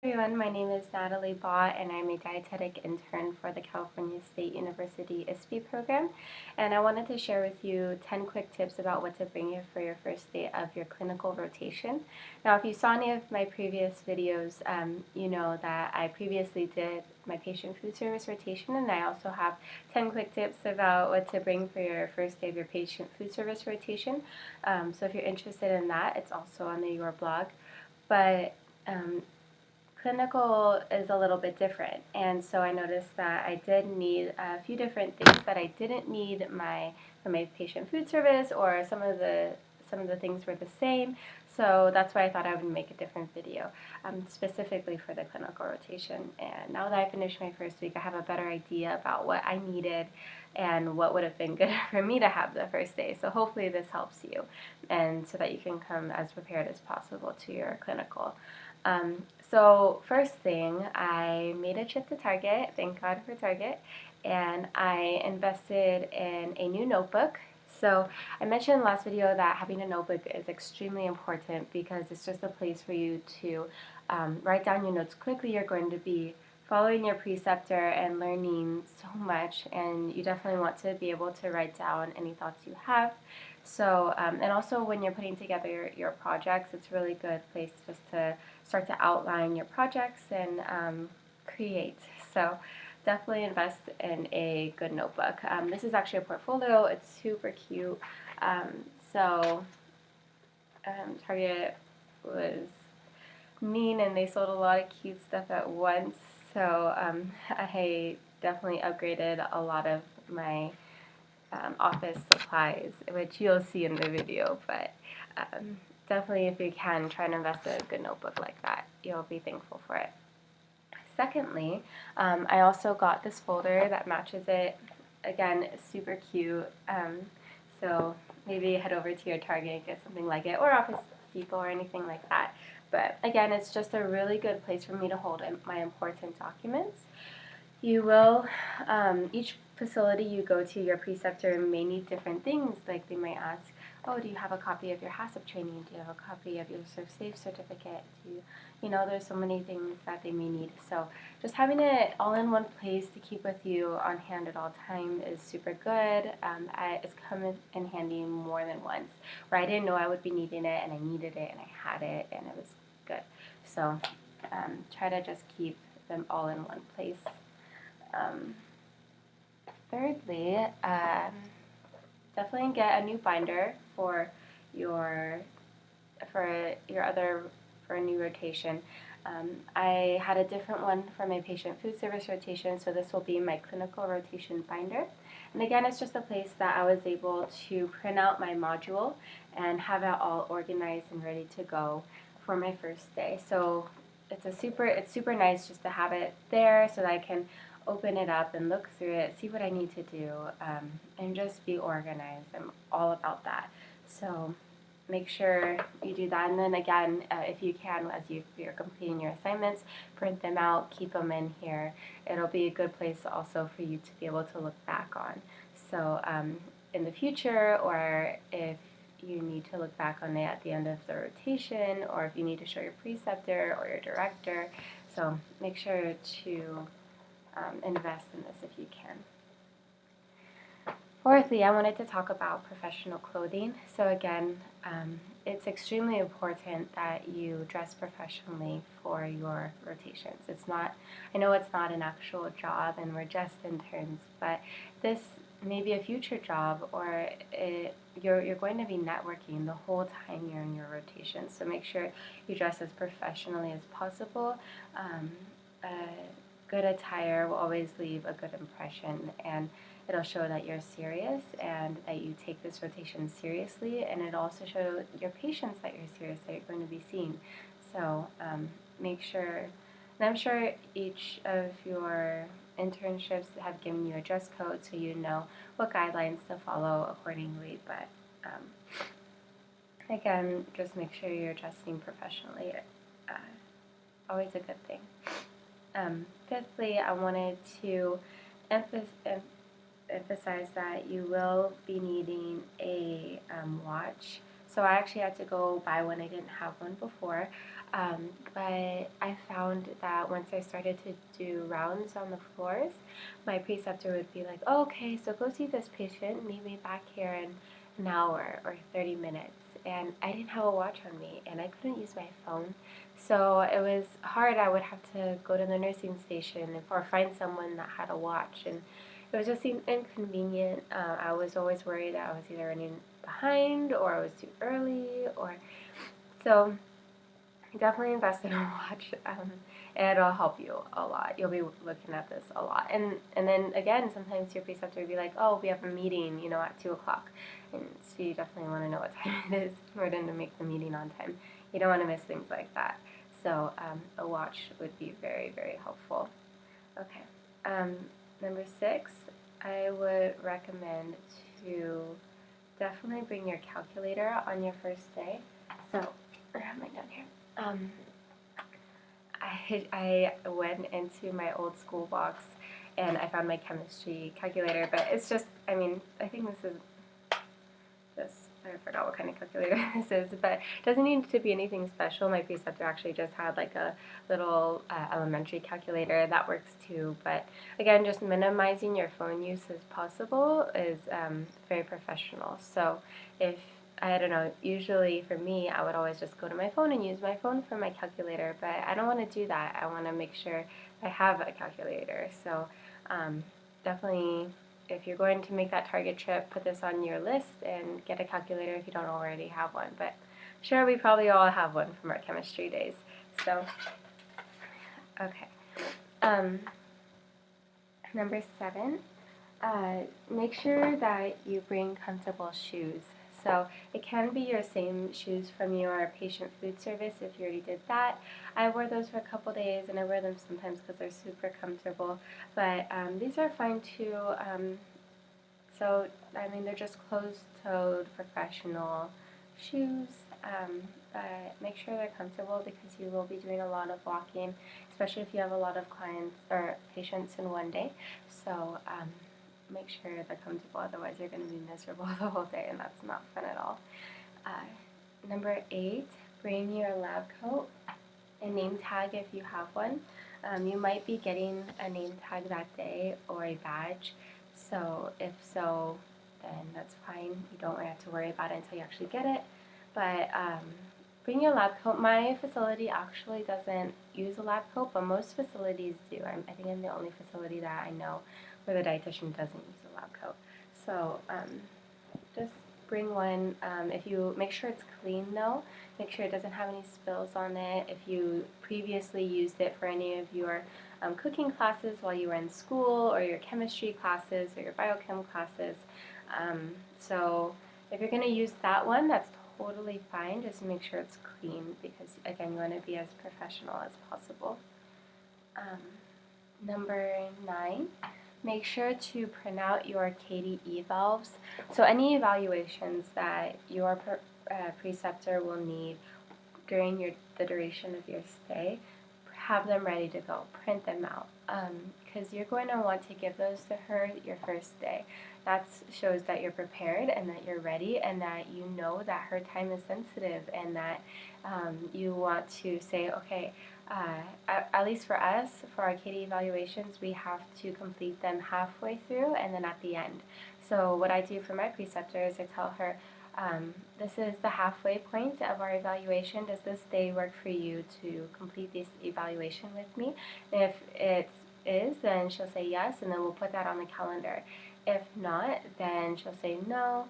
Everyone, my name is Natalie Bott and I'm a dietetic intern for the California State University ISP program, and I wanted to share with you 10 quick tips about what to bring you for your first day of your clinical rotation. Now, if you saw any of my previous videos, you know that I previously did my patient food service rotation, and I also have 10 quick tips about what to bring for your first day of your patient food service rotation. So if you're interested in that, it's also on the Your blog. But clinical is a little bit different, and so I noticed that I did need a few different things that I didn't need for my patient food service, or some of the things were the same. So that's why I thought I would make a different video specifically for the clinical rotation. And now that I finished my first week, I have a better idea about what I needed and what would have been good for me to have the first day. So hopefully this helps you, and so that you can come as prepared as possible to your clinical. So first thing, I made a trip to Target, thank God for Target, and I invested in a new notebook. So I mentioned in the last video that having a notebook is extremely important because it's just a place for you to write down your notes quickly. You're going to be following your preceptor and learning so much, and you definitely want to be able to write down any thoughts you have. So, and also when you're putting together your projects, it's a really good place just to start to outline your projects and create. So definitely invest in a good notebook. This is actually a portfolio. It's super cute. So Target was mean and they sold a lot of cute stuff at once. So I definitely upgraded a lot of my office supplies, which you'll see in the video, but definitely if you can, try and invest in a good notebook like that. You'll be thankful for it. Secondly, I also got this folder that matches it. Again, super cute. So maybe head over to your Target and get something like it, or Office Depot or anything like that. But again, it's just a really good place for me to hold my important documents. You will, each facility you go to, your preceptor may need different things. Like they might ask, oh, do you have a copy of your HACCP training? Do you have a copy of your ServSafe certificate? There's so many things that they may need. So just having it all in one place to keep with you on hand at all time is super good. It's come in handy more than once, where I didn't know I would be needing it, and I needed it, and I had it, and it was good. So try to just keep them all in one place. Thirdly, definitely get a new binder for a new rotation. I had a different one for my patient food service rotation, so this will be my clinical rotation binder. And again, it's just a place that I was able to print out my module and have it all organized and ready to go for my first day. So it's super nice just to have it there so that I can open it up and look through it, see what I need to do, and just be organized. I'm all about that. So make sure you do that. And then again, if you can, as you're completing your assignments, print them out, keep them in here. It'll be a good place also for you to be able to look back on. So in the future, or if you need to look back on it at the end of the rotation, or if you need to show your preceptor or your director. So make sure to invest in this if you can. Fourthly, I wanted to talk about professional clothing. So again, it's extremely important that you dress professionally for your rotations. I know it's not an actual job and we're just interns, but this may be a future job, or you're going to be networking the whole time you're in your rotation. So make sure you dress as professionally as possible. Good attire will always leave a good impression, and it'll show that you're serious and that you take this rotation seriously, and it'll also show your patients that you're serious, that you're going to be seen. So make sure, and I'm sure each of your internships have given you a dress code so you know what guidelines to follow accordingly, but again, just make sure you're dressing professionally. Always a good thing. Fifthly, I wanted to emphasize that you will be needing a watch. So I actually had to go buy one. I didn't have one before. But I found that once I started to do rounds on the floors, my preceptor would be like, oh, okay, so go see this patient, meet me back here in an hour or 30 minutes. And I didn't have a watch on me, and I couldn't use my phone. So it was hard. I would have to go to the nursing station or find someone that had a watch. And it was just inconvenient. I was always worried that I was either running behind or I was too early. So definitely invest in a watch, and it'll help you a lot. You'll be looking at this a lot, and then again, sometimes your preceptor will be like, "Oh, we have a meeting, at 2 o'clock," and so you definitely want to know what time it is in order to make the meeting on time. You don't want to miss things like that. So a watch would be very, very helpful. Okay, number 6, I would recommend to definitely bring your calculator on your first day. So, where am I down here? I went into my old school box and I found my chemistry calculator, but it's just, I think this is just, I forgot what kind of calculator this is, but it doesn't need to be anything special. My preceptor actually just had like a little elementary calculator that works too, but again, just minimizing your phone use as possible is very professional. So if I don't know, usually for me, I would always just go to my phone and use my phone for my calculator, but I don't want to do that. I want to make sure I have a calculator. So definitely, if you're going to make that Target trip, put this on your list and get a calculator if you don't already have one. But sure, we probably all have one from our chemistry days. So, okay. Number 7, make sure that you bring comfortable shoes. So it can be your same shoes from your patient food service if you already did that. I wore those for a couple days, and I wear them sometimes because they're super comfortable. But these are fine too. So they're just closed-toed professional shoes. But make sure they're comfortable because you will be doing a lot of walking, especially if you have a lot of clients or patients in one day. So make sure they're comfortable, otherwise you're going to be miserable the whole day, and that's not fun at all. Number 8, bring your lab coat and name tag if you have one. You might be getting a name tag that day or a badge, so if so, then that's fine. You don't have to worry about it until you actually get it. But bring your lab coat. My facility actually doesn't use a lab coat, but most facilities do. I think I'm the only facility that I know where the dietitian doesn't use a lab coat. So just bring one. If you make sure it's clean though, make sure it doesn't have any spills on it. If you previously used it for any of your cooking classes while you were in school, or your chemistry classes or your biochem classes. So if you're going to use that one, that's totally fine. Just make sure it's clean because, again, you want to be as professional as possible. Number 9, make sure to print out your KD evals. So any evaluations that your preceptor will need during the duration of your stay, have them ready to go. Print them out because you're going to want to give those to her your first day. That shows that you're prepared and that you're ready and that you know that her time is sensitive and that you want to say, okay, at least for us, for our KD evaluations, we have to complete them halfway through and then at the end. So what I do for my preceptor is I tell her, this is the halfway point of our evaluation. Does this day work for you to complete this evaluation with me? If it is, then she'll say yes, and then we'll put that on the calendar. If not, then she'll say no,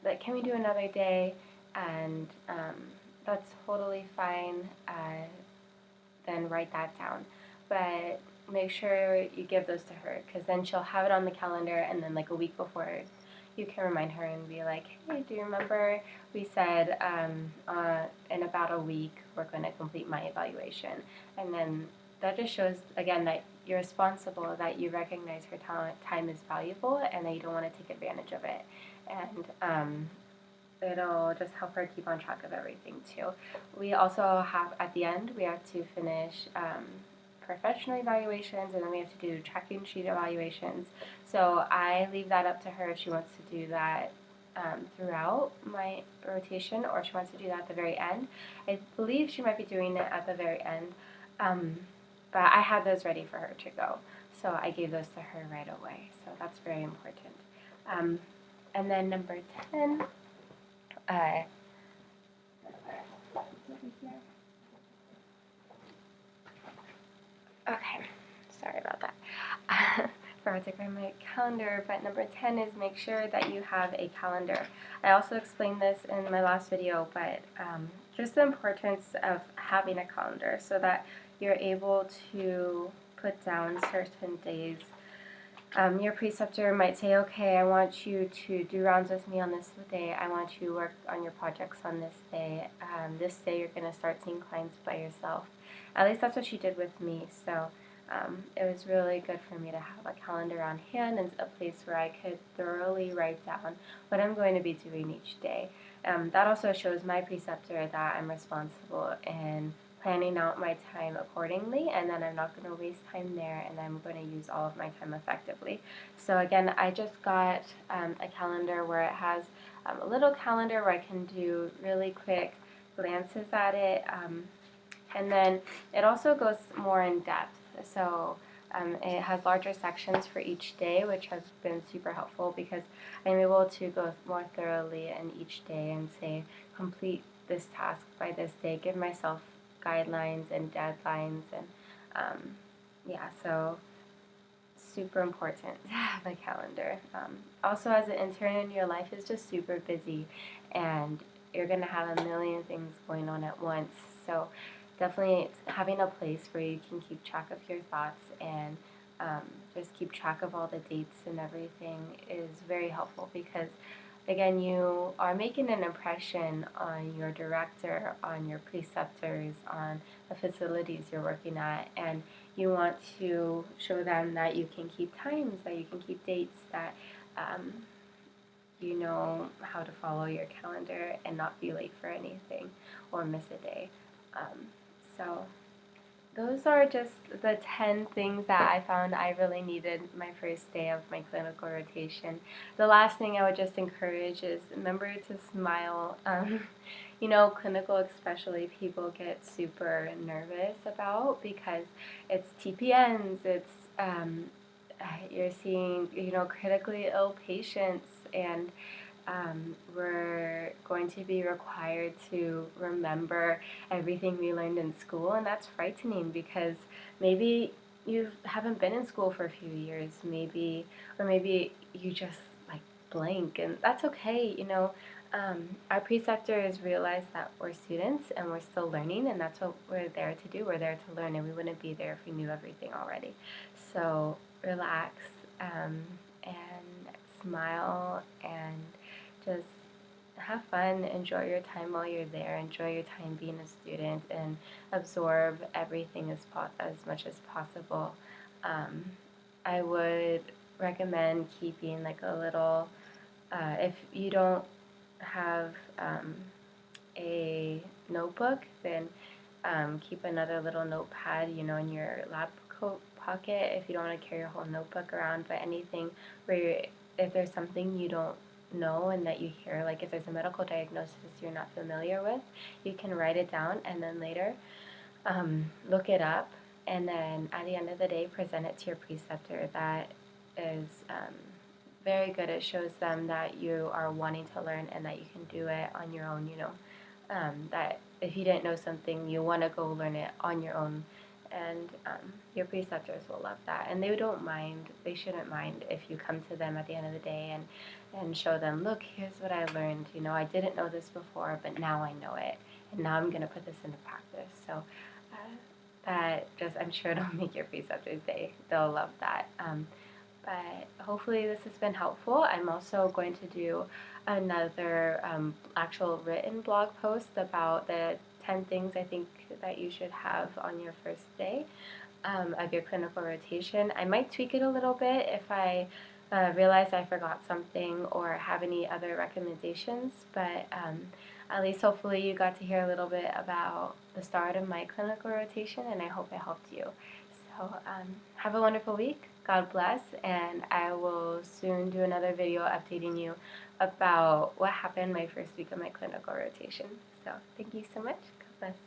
but can we do another day? And that's totally fine. Then write that down. But make sure you give those to her because then she'll have it on the calendar, and then like a week before, you can remind her and be like, hey, do you remember we said in about a week we're going to complete my evaluation? And then that just shows, again, that you're responsible, that you recognize her time is valuable and that you don't want to take advantage of it. And it'll just help her keep on track of everything too. We also have, at the end, we have to finish professional evaluations, and then we have to do tracking sheet evaluations. So I leave that up to her if she wants to do that throughout my rotation, or she wants to do that at the very end. I believe she might be doing it at the very end, but I had those ready for her to go, so I gave those to her right away. So that's very important. And then number 10, okay, sorry about that. Forgot to grab my calendar, but number 10 is make sure that you have a calendar. I also explained this in my last video, but just the importance of having a calendar so that you're able to put down certain days. Your preceptor might say, okay, I want you to do rounds with me on this day. I want you to work on your projects on this day. This day you're going to start seeing clients by yourself. At least that's what she did with me. So it was really good for me to have a calendar on hand and a place where I could thoroughly write down what I'm going to be doing each day. That also shows my preceptor that I'm responsible in planning out my time accordingly, and then I'm not going to waste time there, and I'm going to use all of my time effectively. So again, I just got a calendar where it has a little calendar where I can do really quick glances at it, and then it also goes more in depth. So it has larger sections for each day, which has been super helpful because I'm able to go more thoroughly in each day and say, complete this task by this day, give myself guidelines and deadlines, and yeah, so super important to have a calendar. Also, as an intern, your life is just super busy, and you're going to have a million things going on at once, so definitely having a place where you can keep track of your thoughts and just keep track of all the dates and everything is very helpful because, again, you are making an impression on your director, on your preceptors, on the facilities you're working at, and you want to show them that you can keep times, that you can keep dates, that you know how to follow your calendar and not be late for anything or miss a day. So those are just the 10 things that I found I really needed my first day of my clinical rotation. The last thing I would just encourage is remember to smile. You know, clinical especially people get super nervous about because it's TPNs, it's you're seeing, you know, critically ill patients, and we're going to be required to remember everything we learned in school, and that's frightening because maybe you haven't been in school for a few years, maybe you just like blank, and that's okay, you know. Our preceptors realize that we're students and we're still learning, and that's what we're there to do. We're there to learn, and we wouldn't be there if we knew everything already. So relax and smile and just have fun, enjoy your time while you're there, enjoy your time being a student, and absorb everything as much as possible. I would recommend keeping like a little, if you don't have a notebook, then keep another little notepad, you know, in your lab coat pocket if you don't want to carry your whole notebook around, but anything where if there's something you don't know and that you hear, like if there's a medical diagnosis you're not familiar with, you can write it down and then later look it up, and then at the end of the day present it to your preceptor. That is very good. It shows them that you are wanting to learn and that you can do it on your own, you know, that if you didn't know something, you want to go learn it on your own, and your preceptors will love that, and they don't mind, they shouldn't mind if you come to them at the end of the day and show them, look, here's what I learned, you know, I didn't know this before, but now I know it, and now I'm going to put this into practice. So that just, I'm sure it'll make your preceptors' day. They'll love that. But hopefully this has been helpful. I'm also going to do another actual written blog post about the 10 things I think that you should have on your first day of your clinical rotation. I might tweak it a little bit if I realize I forgot something or have any other recommendations, but at least hopefully you got to hear a little bit about the start of my clinical rotation, and I hope it helped you. So have a wonderful week. God bless, and I will soon do another video updating you about what happened my first week of my clinical rotation. So thank you so much. God bless.